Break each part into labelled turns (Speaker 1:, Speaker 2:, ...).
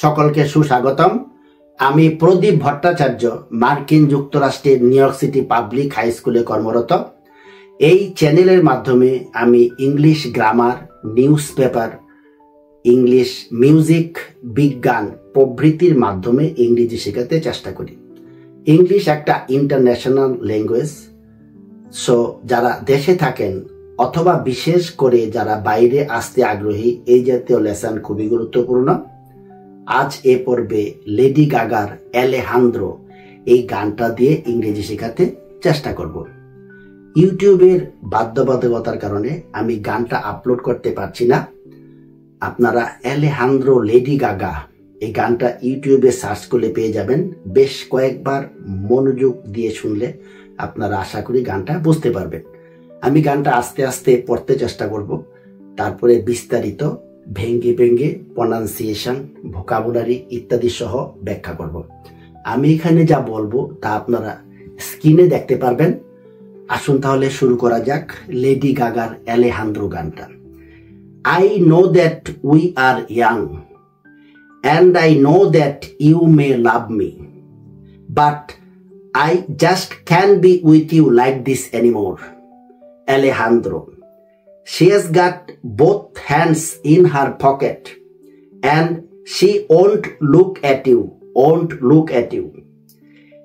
Speaker 1: সকলকে সুস্বাগতম। আমি প্রদীপ ভট্টাচার্য, মার্কিন যুক্তরাষ্ট্রের New York City public high স্কুলে কর্মরত। এই চ্যানেলের মাধ্যমে আমি English grammar, news paper, English music, বিজ্ঞান প্রভৃতির মাধ্যমে ইংরেজি শেখাতে চেষ্টা করি। ইংলিশ একটা ইন্টারন্যাশনাল ল্যাঙ্গুয়েজ। সো যারা দেশে থাকেন অথবা বিশেষ করে যারা বাইরে আসতে আগ্রহী, এই জাতীয় লেসন খুবই গুরুত্বপূর্ণ। আজ এ পর্বে লেডি গাগার অ্যালেহান্দ্রো এই গানটা দিয়ে ইংরেজি শেখাতে চেষ্টা করব। ইউটিউবের বাধ্যবাধকতার কারণে আমি গানটা আপলোড করতে পারছি না। আপনারা অ্যালেহান্দ্রো লেডি গাগা এই গানটা ইউটিউবে সার্চ করলে পেয়ে যাবেন। বেশ কয়েকবার মনোযোগ দিয়ে শুনলে আপনারা আশা করি গানটা বুঝতে পারবেন। আমি গানটা আস্তে আস্তে পড়তে চেষ্টা করব, তারপরে বিস্তারিত ভেঙ্গে ভেঙ্গে প্রনাউন্সিয়েশন, ভোকাবুলারি ইত্যাদি সহ ব্যাখ্যা করব। আমি এখানে যা বলবো তা আপনারা স্ক্রিনে দেখতে পারবেন। আসুন তাহলে শুরু করা যাক লেডি গাগার অ্যালেহান্দ্রো গানটা। I know that we are young and I know that you may love me, but I just can't be with you like this anymore. Alejandro. She has got both hands in her pocket and she won't look at you.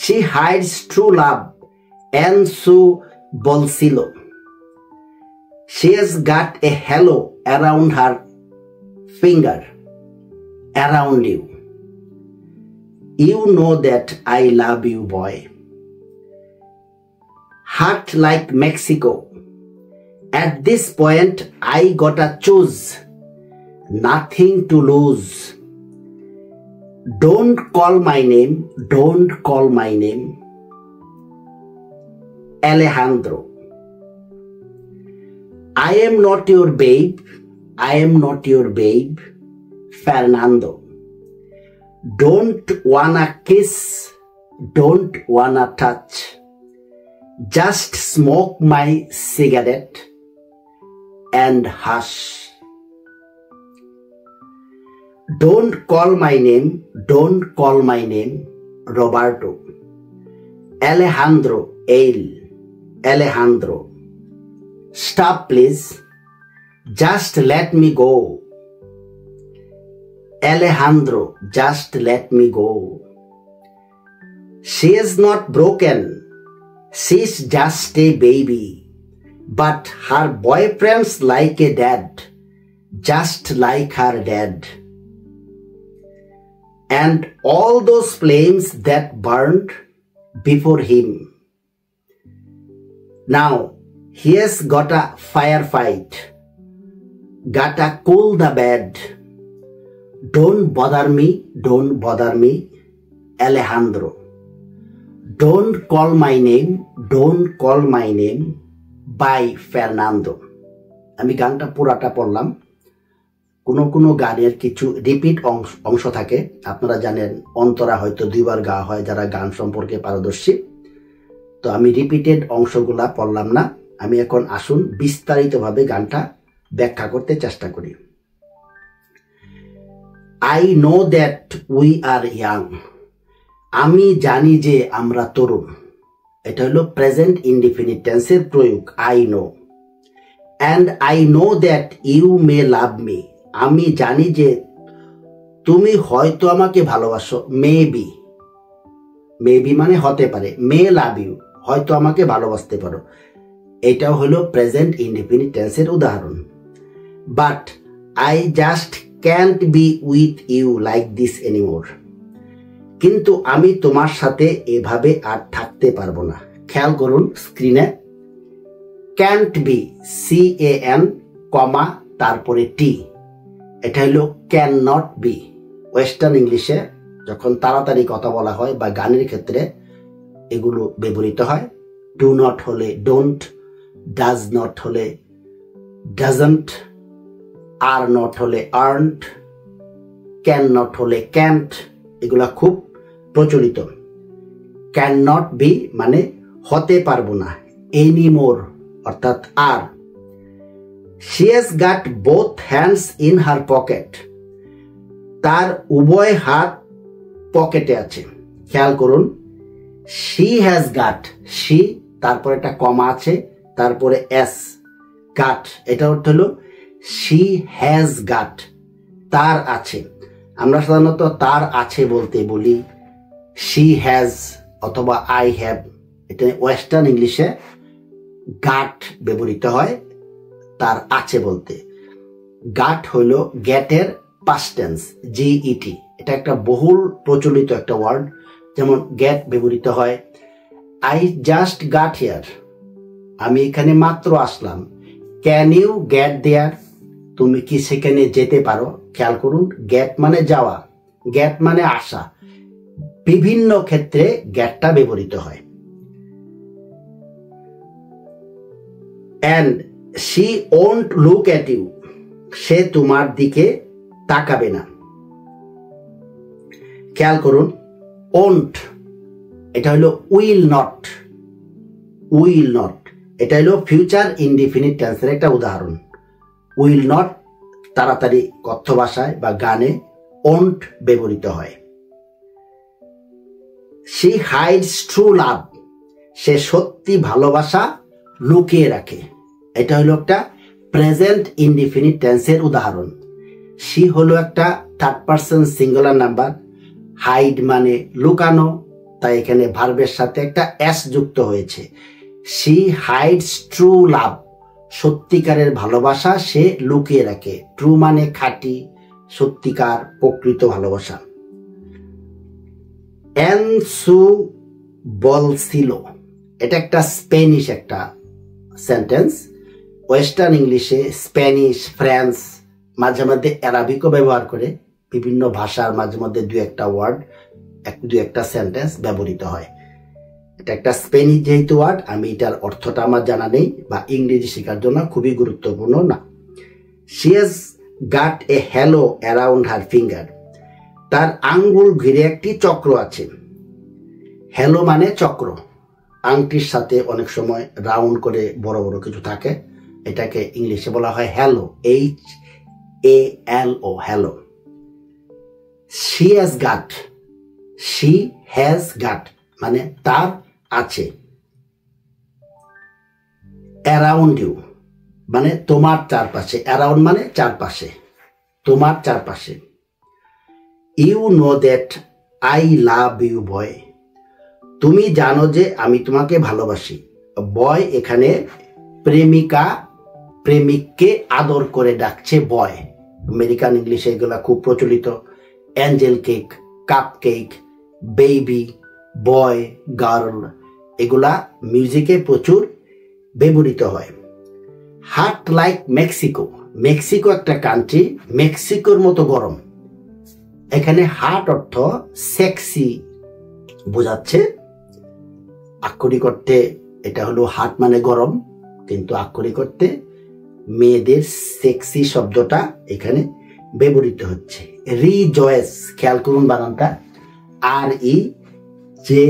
Speaker 1: She hides true love and su bolsillo. She has got a halo around her finger, around you. You know that I love you, boy. Heart like Mexico. At this point, I gotta choose. Nothing to lose. Don't call my name. Alejandro. I am not your babe, Fernando. Don't wanna kiss, don't wanna touch. Just smoke my cigarette and hush. Don't call my name, Roberto. Alejandro. Stop, please. Just let me go. Alejandro, just let me go. She is not broken. She's just a baby. But her boyfriend's like a dad, just like her dad. And all those flames that burned before him. Now, he has got a firefight, gotta cool the bed. Don't bother me, Alejandro. Don't call my name, by Fernando. আমি গানটা পুরাটা পড়লাম। কোনো গানের কিছু repeat অংশ থাকে, আপনারা জানেন অন্তরা হয়তো দুইবার গাওয়া হয় যারা গান সম্পর্কে পারদর্শী। তো আমি রিপিটেড অংশগুলা পড়লাম না। আমি এখন আসুন বিস্তারিতভাবে গানটা ব্যাখ্যা করতে চেষ্টা করি। I know that we are young. আমি জানি যে আমরা তরুণ। এটা হলো প্রেজেন্ট ইনডিফিনিট টেন্সের প্রয়োগ, I know. And I know that you may love me. আমি জানি যে তুমি হয়তো আমাকে ভালোবাসো। মেবি মানে হতে পারে, মে লাভ ইউ, হয়তো আমাকে ভালোবাসতে পারো। এটাও হলো প্রেজেন্ট ইনডিফিনিট টেন্সের উদাহরণ। But I just can't be with you like this anymore. কিন্তু আমি তোমার সাথে এভাবে আর থাকতে পারবো না। খেয়াল করুন স্ক্রিনে, ক্যান্ট বি, CAN, তারপরে টি, এটা হলো ক্যান নট বি। ওয়েস্টার্ন ইংলিশে যখন তাড়াতাড়ি কথা বলা হয় বা গানের ক্ষেত্রে এগুলো ব্যবহৃত হয়। ডু নট হলে ডোন্ট, ডাজ নট হলে ডাজন্ট, আর নট হলে আর্নড, ক্যান নট হলে ক্যান্ট, এগুলা খুব প্রচলিত। ক্যান নট বি মানে হতে পারবো না, এনিমোর অর্থাৎ আর। She has got both hands in her pocket. তার উভয় হাত পকেটে আছে। খেয়াল করুন, শি হ্যাজ গাট, শি তারপরে একটা কমা আছে, তারপরে এস, গাট, এটা অর্থ হলো শি হ্যাজ গাট, তার আছে। আমরা সাধারণত তার আছে বলতে বলি শি হ্যাজ অথবা আই হ্যাভ। এটা ওয়েস্টার্ন ইংলিশে গাট ব্যবহৃত হয় তার আছে বলতে। গাট হইল গেটের পাস্ট টেন্স, জিইটি। এটা একটা বহুল প্রচলিত একটা ওয়ার্ড। যেমন গেট ব্যবহৃত হয় আই জাস্ট গাট হিয়ার, আমি এখানে মাত্র আসলাম। ক্যান ইউ গেট দেয়ার, তুমি কি সেখানে যেতে পারো। খেয়াল করুন, গেট মানে যাওয়া, গেট মানে আসা। বিভিন্ন ক্ষেত্রে গেটটা ব্যবহৃত হয়। And she won't look at you, সে তোমার দিকে তাকাবে না। খেয়াল করুন, ওন্ট এটা হলো উইল নট, উইল নট এটা হলো ফিউচার ইনডিফিনিট টেন্সের একটা উদাহরণ। উইল নট তাড়াতাড়ি কথ্য ভাষায় বা গানে ওন্ট ব্যবহৃত হয়। শি হাইডস ট্রু লাভ, সে সত্যি ভালোবাসা লুকিয়ে রাখে। এটা হলো একটা প্রেজেন্ট ইনডিফিনিট টেন্সের উদাহরণ। শি হলো একটা third person singular number, hide মানে লুকানো, তাই এখানে ভার্বের সাথে একটা এস যুক্ত হয়েছে। শি হাইডস ট্রু লাভ, সত্যিকারের ভালোবাসা সে লুকিয়ে রাখে। ট্রু মানে খাঁটি, সত্যিকার, প্রকৃত ভালোবাসা। এনসু বলছিল, এটা একটা স্পেনিশ একটা সেন্টেন্স। ওয়েস্টার্ন ইংলিশে স্প্যানিশ, ফ্রান্স, মাঝে মধ্যে অ্যারাবিকও ব্যবহার করে। বিভিন্ন ভাষার মাঝে মধ্যে দু একটা ওয়ার্ড, দু একটা সেন্টেন্স ব্যবহৃত হয়। এটা একটা স্পেনিশ যেহেতু ওয়ার্ড, আমি এটার অর্থটা আমার জানা নেই বা ইংরেজি শেখার জন্য খুবই গুরুত্বপূর্ণ না। She has gut A hello around her finger, তার আঙ্গুল ঘিরে একটি চক্র আছে। হ্যালো মানে চক্র, আংটির সাথে অনেক সময় রাউন্ড করে বড় বড় কিছু থাকে, এটাকে ইংলিশে বলা হয় halo, HALO, halo. She has got, she has got মানে তার আছে। অ্যারাউন্ড ইউ মানে তোমার চারপাশে, অ্যারাউন্ড মানে চারপাশে, তোমার চারপাশে। You know that I love you boy, তুমি জানো যে আমি তোমাকে ভালোবাসি। বয় এখানে প্রেমিকা প্রেমিককে আদর করে ডাকছে বয়। আমেরিকান ইংলিশে এগুলা খুব প্রচলিত। Angel cake, cupcake, baby, boy, girl, এগুলা মিউজিকে প্রচুর ব্যবহৃত হয়। হাট লাইক মেক্সিকো, মেক্সিকো একটা কান্ট্রি, মেক্সিকোর মতো গরম। এখানে হাট অর্থ সেক্সি বোঝাচ্ছে। আক্ষরিক অর্থে এটা হলো হাট মানে গরম, কিন্তু আক্ষরিক অর্থে মেয়েদের সেক্সি শব্দটা এখানে ব্যবহৃত হচ্ছে। রিজয়েস, খেয়াল করুন বানানটা, REJOICE,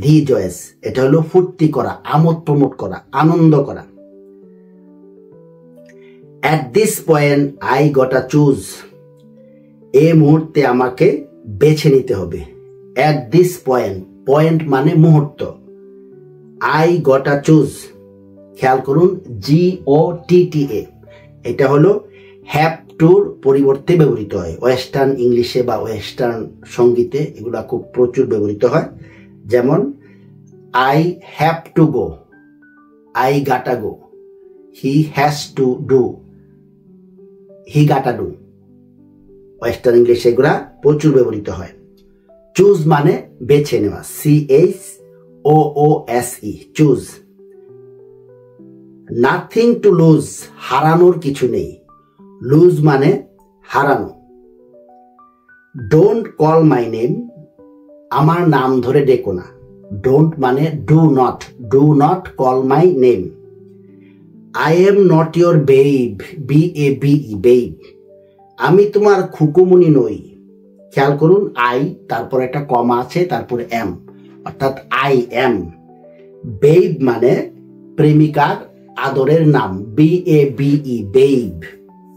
Speaker 1: রিজয়েস। এটা হলো ফুর্তি করা, আমোদ প্রমোদ করা, আনন্দ করা। অ্যাট দিস পয়েন্ট আই গটা চুজ, এই মুহূর্তে আমাকে বেছে নিতে হবে। অ্যাট দিস পয়েন্ট, পয়েন্ট মানে মুহূর্ত। আই গটা চুজ, খেয়াল করুন GOTTA, এটা হলো হ্যাভ টুর পরিবর্তে ব্যবহৃত হয়। ওয়েস্টার্ন ইংলিশে বা ওয়েস্টার্ন সঙ্গীতে এগুলা খুব প্রচুর ব্যবহৃত হয়। যেমন I have to go, I গাটা গো, হি হ্যাজ টু ডু, হি গাটা ডু। ওয়েস্টার্ন ইংলিশে এগুলা প্রচুর ব্যবহৃত হয়। চুজ মানে বেছে নেওয়া, CHOOSE, choose. Nothing to lose, হারানোর কিছু নেই। লুজ মানে হারানো। ডোন্ট কল মাই নেম, আমার নাম ধরে ডেকো না। ডোন্ট মানে do not call my name. I am not your babe, BABE, babe, আমি তোমার খুকুমনি নই। খেয়াল করুন, আই তারপর একটা কমা আছে, তারপরে এম, অর্থাৎ আই এম। বেব মানে প্রেমিকার আদরের নাম, BABE, বেব।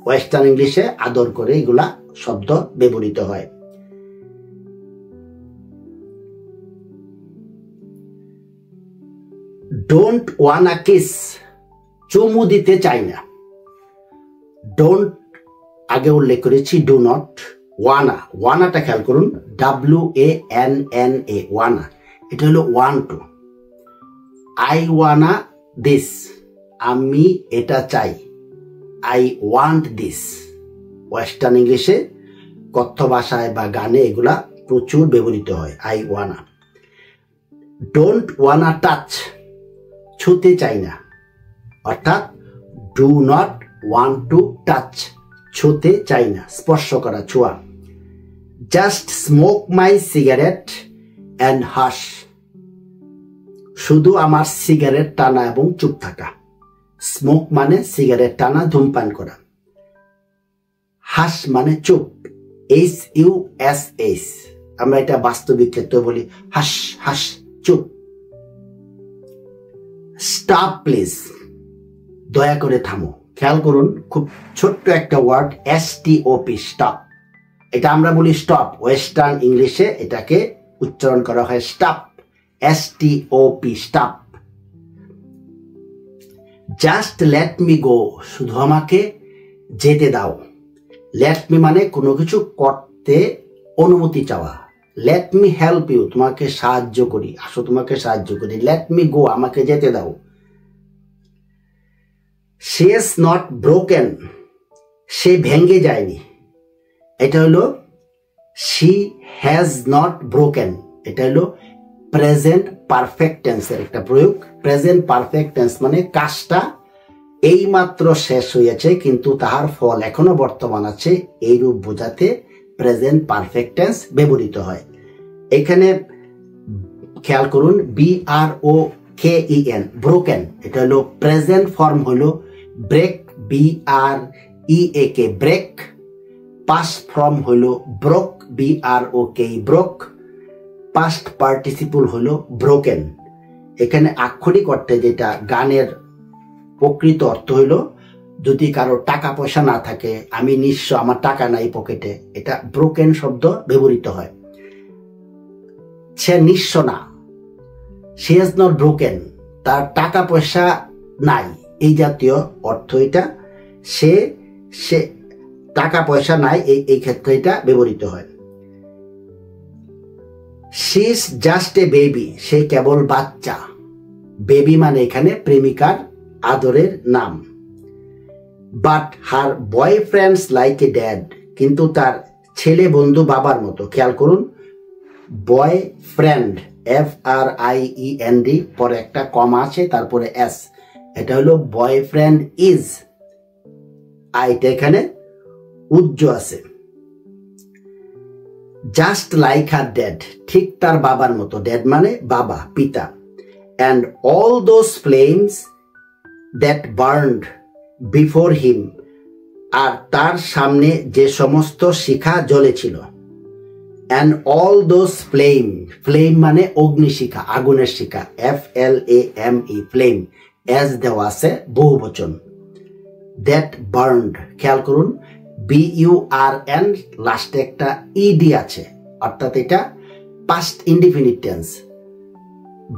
Speaker 1: ওয়েস্টার্ন ইংলিশে আদর করে এগুলা শব্দ ব্যবহৃত হয়। ডোন্ট ওয়ানা কিস, চুমু দিতে চাই না। ডোন্ট আগে উল্লেখ করেছি, ডু নট। ওয়ানা, ওয়ানাটা খেয়াল করুন, WANNA, ওয়ানা, এটা হলো one two. I wanna this, আমি এটা চাই। I want this. ওয়েস্টার্ন ইংলিশে, কথ্য ভাষায় বা গানে এগুলা প্রচুর ব্যবহৃত হয়, I wanna. Don't wanna touch, ছুতে চাই না, অর্থাৎ do not want to touch, ছুতে চাই না, স্পর্শ করা, ছোঁয়া। Just smoke my cigarette and hush, শুধু আমার সিগারেট টানা এবং চুপ থাকা। স্মোক মানে সিগারেট টানা, ধূমপান করা। হাস মানে চুপ, HUSH, আমরা এটা বাস্তবিক ক্ষেত্রে বলি হাস হাস, চুপ। স্টপ প্লিজ, দয়া করে থামো। খেয়াল করুন, খুব ছোট্ট একটা ওয়ার্ড, STOP, স্টপ। এটা আমরা বলি স্টপ, ওয়েস্টার্ন ইংলিশে এটাকে উচ্চারণ করা হয় stop, STOP, stop. Just let me go, শুধু আমাকে যেতে দাও। লেট মি মানে কোনো কিছু করতে অনুমতি চাওয়া। লেট মি হেল্প ইউ, তোমাকে সাহায্য করি, আসো তোমাকে সাহায্য করি। লেট মি গো, আমাকে যেতে দাও। শি ইজ নট ব্রোকেন, সে ভেঙে যায়নি। এটা হলো শি হ্যাজ নট ব্রোকেন, এটা হলো প্রেজেন্ট পারফেক্ট টেন্সের একটা প্রয়োগ। প্রেজেন্ট পারফেক্ট টেন্স মানে কাজটা এইমাত্র শেষ হয়েছে কিন্তু তাহার ফল এখনো বর্তমান আছে, এই রূপ বোঝাতে প্রেজেন্ট পারফেক্ট টেন্স ব্যবহৃত হয়। এখানে খেয়াল করুন, BROKEN, ব্রোকেন, এটা হলো প্রেজেন্ট ফর্ম হলো break, BREAK, break. Past form হলো broke, BROK, broke. Past participle হলো ব্রোকেন। এখানে আক্ষরিক অর্থে যেটা গানের প্রকৃত অর্থ হলো, যদি কারো টাকা পয়সা না থাকে, আমি নিঃস্ব, আমার টাকা নাই পকেটে, এটা ব্রোকেন শব্দ ব্যবহৃত হয়। সে নিঃস্ব না, সে ইজ নট ব্রোকেন, তার টাকা পয়সা নাই, এই জাতীয় অর্থ এটা। সে টাকা পয়সা নাই, এই ক্ষেত্রে এটা ব্যবহৃত হয়। She is just a baby, সে কেবল বাচ্চা। বেবি মানে এখানে প্রেমিকার আদরের নাম। But her boyfriends like a dad, কিন্তু তার ছেলে বন্ধু বাবার মতো। খেয়াল করুন, বয়ফ্রেন্ড, FRIEND, পরে একটা কমা আছে, তারপরে S, এটা হলো বয়ফ্রেন্ড ইজ, আইটা এখানে উজ্জ আছে। জাস্ট লাইক হার ড্যাড, ঠিক তার বাবার মতো। ড্যাড মানে বাবা, পিতা। And all those flames that burned before him, আর তার সামনে যে সমস্ত শিখা জ্বলেছিল। And all those flame, flame মানে অগ্নিশিখা, আগুনের শিখা, FLAME, ফ্লেম, এস দেওয়া আছে, বহু বচন। দ্যাট বার্নড, খেয়াল করুন, BURN, লাস্টে একটা ED আছে, অর্থাৎ এটা পাস্ট ইনডিফিনিট টেন্স,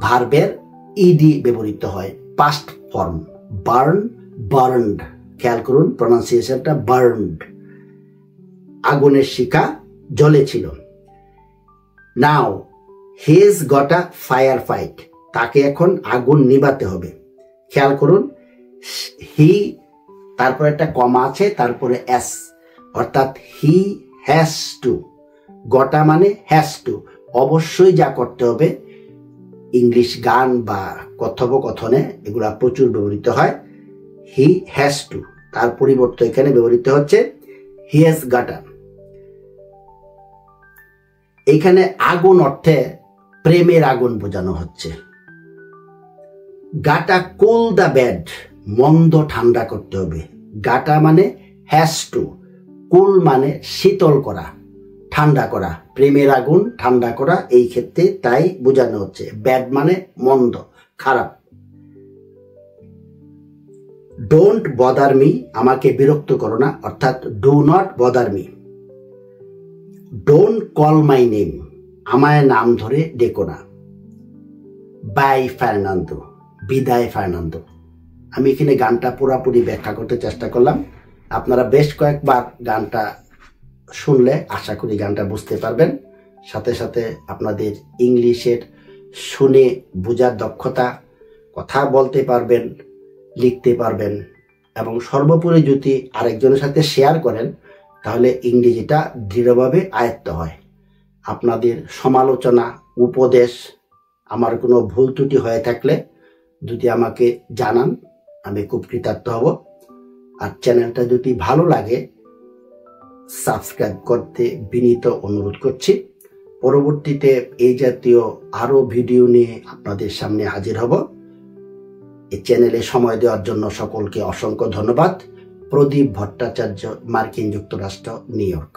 Speaker 1: ভার্বের ED ব্যবহৃত হয়, পাস্ট ফর্ম। বার্ন, বার্নড, খেয়াল করুন প্রনাউন্সিয়েশনটা, বার্নড, আগুনের শিখা জ্বলেছিল। Now he is got a fire fight, তাকে এখন আগুন নিভাতে হবে। খেয়াল করুন, হি, তারপর একটা কমা আছে, তারপরে S, অর্থাৎ হি হ্যাজ টু। গটা মানে হ্যাজ টু, অবশ্যই যা করতে হবে। ইংলিশ গান বা কথোপকথনে এগুলা প্রচুর ব্যবহৃত হয়। হি হ্যাজ টু, তার পরিবর্তে এখানে ব্যবহৃত হচ্ছে হি হ্যাজ গট আ। এখানে আগুন অর্থে প্রেমের আগুন বোঝানো হচ্ছে। গাটা কুল দ্য ব্যাড, মন্দ ঠান্ডা করতে হবে। গাটা মানে হ্যাজ টু, কুল মানে শীতল করা, ঠান্ডা করা, প্রেমের আগুন ঠান্ডা করা, এই ক্ষেত্রে তাই বোঝানো হচ্ছে। ব্যাড মানে মন্দ, খারাপ। ডোন্ট বদার মি, আমাকে বিরক্ত করো না, অর্থাৎ do not bother me. Don't call my name, আমায় নাম ধরে ডেকো না। বাই ফার্নান্দো, বিদায় ফার্নান্দো। আমি এখানে গানটা পুরাপুরি ব্যাখ্যা করতে চেষ্টা করলাম। আপনারা বেশ কয়েকবার গানটা শুনলে আশা করি গানটা বুঝতে পারবেন। সাথে সাথে আপনাদের ইংলিশের শুনে বোঝার দক্ষতা, কথা বলতে পারবেন, লিখতে পারবেন, এবং সর্বোপরি যদি আরেকজনের সাথে শেয়ার করেন তাহলে ইংরেজিটা দৃঢ়ভাবে আয়ত্ত হয়। আপনাদের সমালোচনা, উপদেশ, আমার কোনো ভুল ত্রুটি হয়ে থাকলে যদি আমাকে জানান আমি খুব কৃতার্থ হব। আর চ্যানেলটা যদি ভালো লাগে সাবস্ক্রাইব করতে বিনীত অনুরোধ করছি। পরবর্তীতে এই জাতীয় আরো ভিডিও নিয়ে আপনাদের সামনে হাজির হব। এই চ্যানেলে সময় দেওয়ার জন্য সকলকে অসংখ্য ধন্যবাদ। প্রদীপ ভট্টাচার্য, মার্কিন যুক্তরাষ্ট্র, নিউ ইয়র্ক।